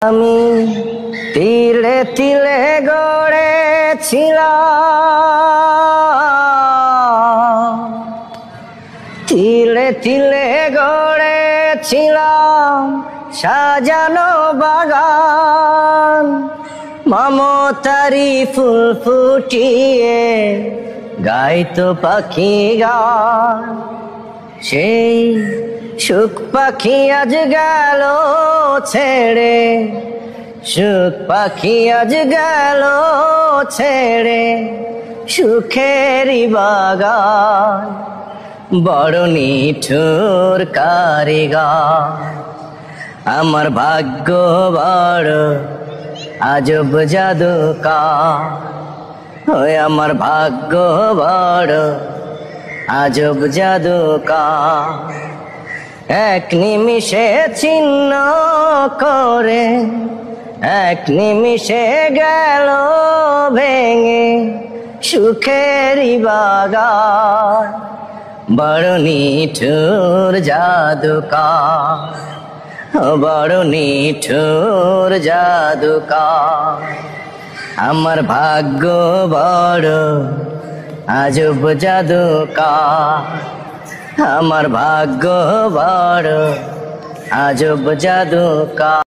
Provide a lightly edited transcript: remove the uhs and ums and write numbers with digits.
আমি তিলে তিলে গড়েছিলাম, তিলে তিলে গড়েছিলাম সাজানো বাগান। মমতারি ফুল ফুটিয়ে গাইতো পাখি গান। সেই সুখ পাখি আজ গেল ছেড়ে, সুখ পাখি আজ গেল ছেড়ে সুখেরই বাগান। বড় নিঠুর কারিগর আমার ভাগ্য বড় আজব জাদুকর। ওই আমার ভাগ্য বড় আজব জাদুকর। এক নিমিষে ছিন্ন করে, এক নিমিষে গেল ভেঙে সুখেরই বাগান। বড় নিঠুর জাদুকর, বড় নিঠুর জাদুকর। আমার ভাগ্য বড় আজব জাদুকর, আমার ভাগ্য বড় আজব জাদুকর।